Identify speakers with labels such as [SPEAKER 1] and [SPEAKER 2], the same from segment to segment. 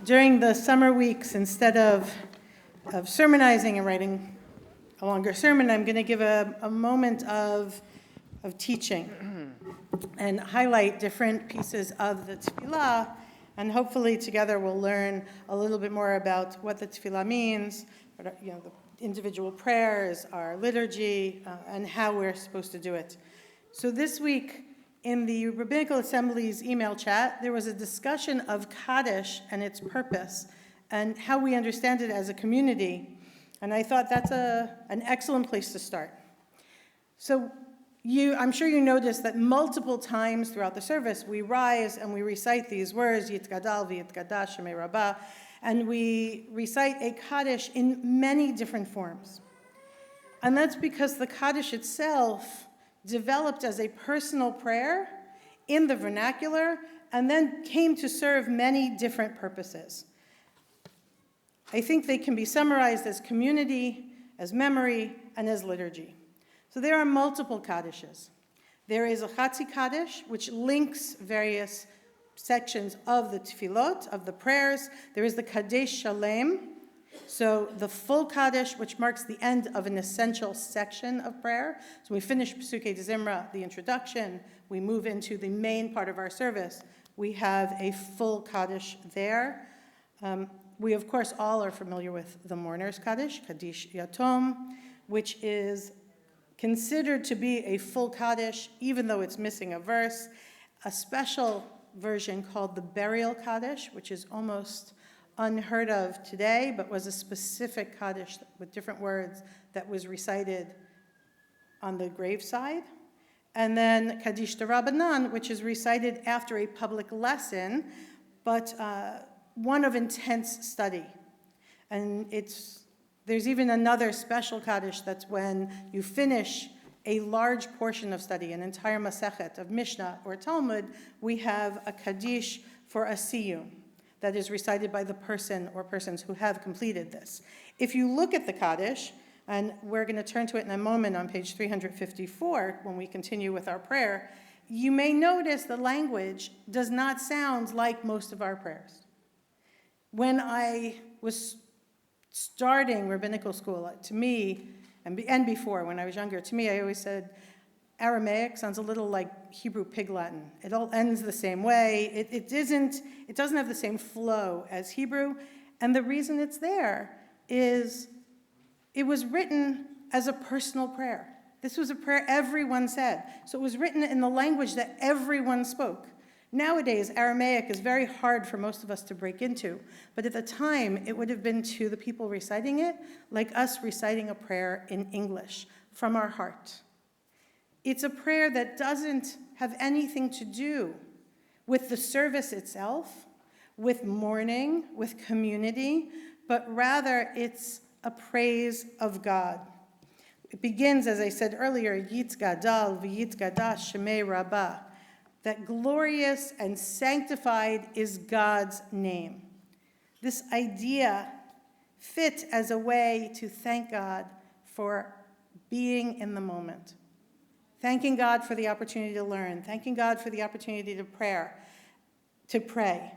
[SPEAKER 1] During the summer weeks, instead of sermonizing and writing a longer sermon, I'm going to give a moment of teaching and highlight different pieces of the tefillah, and hopefully together we'll learn a little bit more about what the tefillah means, the individual prayers, our liturgy, and how we're supposed to do it. So this week, in the Rabbinical Assembly's email chat, there was a discussion of Kaddish and its purpose and how we understand it as a community. And I thought that's an excellent place to start. So I'm sure you noticed that multiple times throughout the service, we rise and we recite these words, Yitgadal v'Yitgadash Shemei Rabbah, and we recite a Kaddish in many different forms. And that's because the Kaddish itself developed as a personal prayer in the vernacular and then came to serve many different purposes. I think they can be summarized as community, as memory, and as liturgy. So there are multiple Kaddishes. There is a Chatzi Kaddish, which links various sections of the tefillot, of the prayers. There is the Kaddish Shalem, so the full Kaddish, which marks the end of an essential section of prayer. So we finish Pesukei de Zimra, the introduction, we move into the main part of our service. We have a full Kaddish there. We, of course, all are familiar with the mourner's Kaddish, Kaddish Yatom, which is considered to be a full Kaddish, even though it's missing a verse. A special version called the burial Kaddish, which is almost unheard of today, but was a specific Kaddish with different words that was recited on the graveside. And then Kaddish de Rabbanan, which is recited after a public lesson, but one of intense study. And there's even another special Kaddish that's when you finish a large portion of study, an entire Masechet of Mishnah or Talmud, we have a Kaddish for a siyum that is recited by the person or persons who have completed this. If you look at the Kaddish, and we're going to turn to it in a moment on page 354 when we continue with our prayer, you may notice the language does not sound like most of our prayers. When I was starting rabbinical school, to me, and before when I was younger, to me I always said, Aramaic sounds a little like Hebrew Pig Latin. It all ends the same way. It doesn't have the same flow as Hebrew. And the reason it's there is it was written as a personal prayer. This was a prayer everyone said. So it was written in the language that everyone spoke. Nowadays, Aramaic is very hard for most of us to break into. But at the time, it would have been to the people reciting it like us reciting a prayer in English from our heart. It's a prayer that doesn't have anything to do with the service itself, with mourning, with community, but rather it's a praise of God. It begins, as I said earlier, Yitzgadal v'Yitzgadash Shemei Rabbah, that glorious and sanctified is God's name. This idea fit as a way to thank God for being in the moment. Thanking God for the opportunity to learn, thanking God for the opportunity to pray.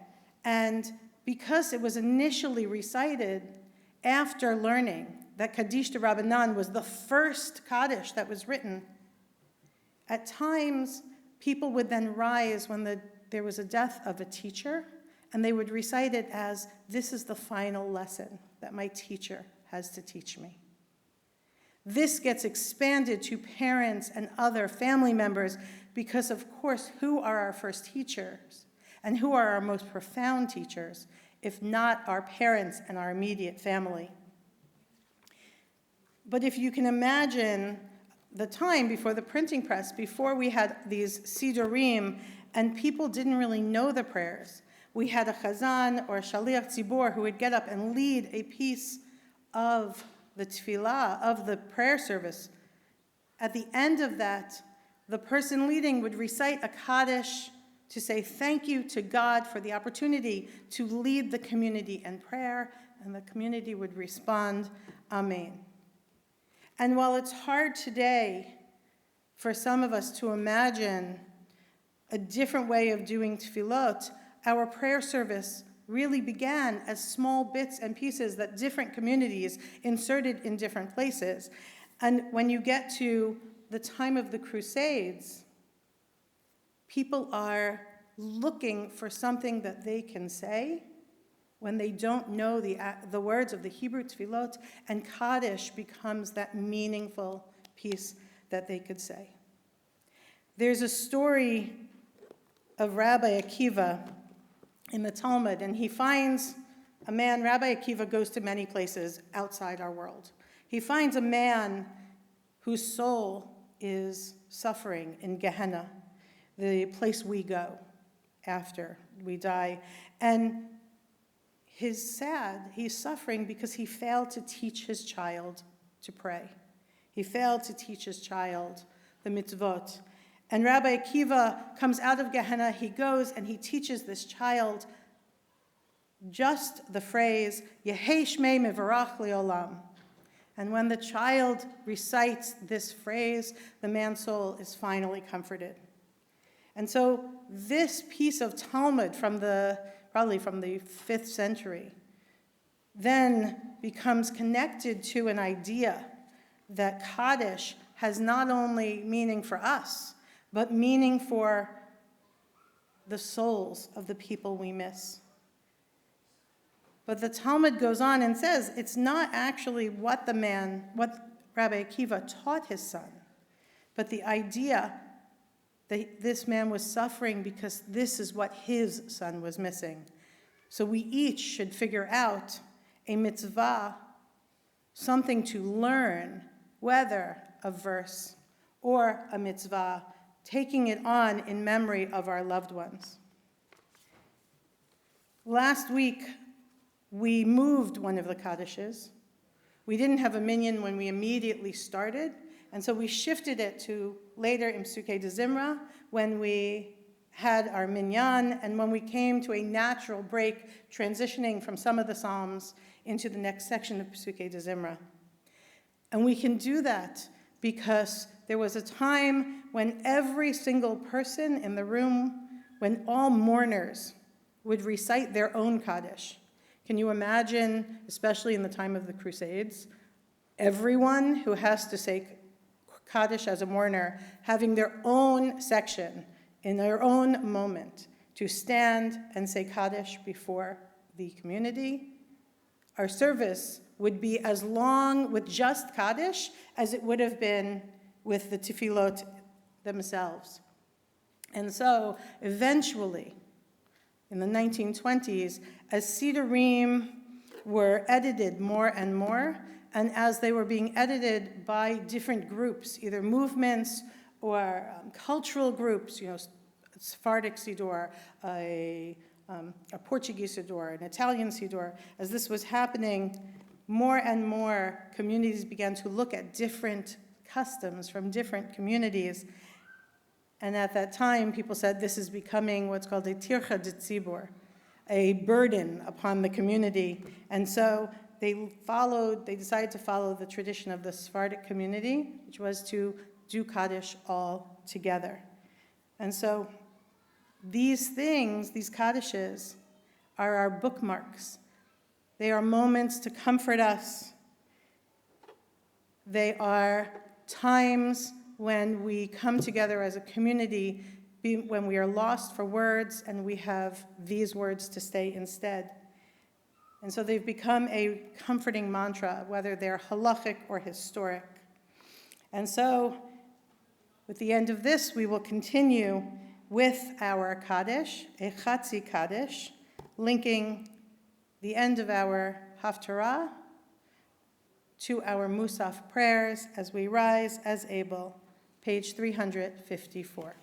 [SPEAKER 1] And because it was initially recited after learning that Kaddish de Rabbanan was the first Kaddish that was written, at times people would then rise when there was a death of a teacher, and they would recite it as, this is the final lesson that my teacher has to teach me. This gets expanded to parents and other family members because, of course, who are our first teachers and who are our most profound teachers, if not our parents and our immediate family? But if you can imagine the time before the printing press, before we had these sidurim, and people didn't really know the prayers, we had a chazan or a shaliach tzibor who would get up and lead a piece of the tefillah, of the prayer service. At the end of that, the person leading would recite a Kaddish to say thank you to God for the opportunity to lead the community in prayer, and the community would respond, Amen. And while it's hard today for some of us to imagine a different way of doing tefillot, our prayer service really began as small bits and pieces that different communities inserted in different places. And when you get to the time of the Crusades, people are looking for something that they can say when they don't know the words of the Hebrew tefillot, and Kaddish becomes that meaningful piece that they could say. There's a story of Rabbi Akiva in the Talmud, and he finds a man. Rabbi Akiva goes to many places outside our world. He finds a man whose soul is suffering in Gehenna, the place we go after we die. And he's sad, he's suffering because he failed to teach his child to pray. He failed to teach his child the mitzvot. And Rabbi Akiva comes out of Gehenna, he goes and he teaches this child just the phrase, Yehei Shmei Mevarach Leolam. And when the child recites this phrase, the man's soul is finally comforted. And so this piece of Talmud probably from the 5th century, then becomes connected to an idea that Kaddish has not only meaning for us, but meaning for the souls of the people we miss. But the Talmud goes on and says it's not actually what Rabbi Akiva taught his son, but the idea that this man was suffering because this is what his son was missing. So we each should figure out a mitzvah, something to learn, whether a verse or a mitzvah, taking it on in memory of our loved ones. Last week, we moved one of the Kaddishes. We didn't have a minyan when we immediately started, and so we shifted it to later in Psukei de Zimra when we had our minyan and when we came to a natural break, transitioning from some of the Psalms into the next section of Psukei de Zimra. And we can do that because there was a time when every single person in the room, when all mourners would recite their own Kaddish. Can you imagine, especially in the time of the Crusades, everyone who has to say Kaddish as a mourner having their own section in their own moment to stand and say Kaddish before the community? Our service would be as long with just Kaddish as it would have been with the tefillot themselves. And so eventually, in the 1920s, as Sidurim were edited more and more, and as they were being edited by different groups, either movements or cultural groups, Sephardic Siddur, a Portuguese Siddur, an Italian Siddur, as this was happening, more and more communities began to look at different customs from different communities. And at that time, people said this is becoming what's called a tircha de tzibur, a burden upon the community. And so they decided to follow the tradition of the Sephardic community, which was to do Kaddish all together. And so these things, these Kaddishes, are our bookmarks. They are moments to comfort us. They are times when we come together as a community, when we are lost for words and we have these words to say instead. And so they've become a comforting mantra, whether they're halachic or historic. And so, with the end of this, we will continue with our Kaddish, a Chatzi Kaddish, linking the end of our Haftarah to our Musaf prayers as we rise as able. Page 354.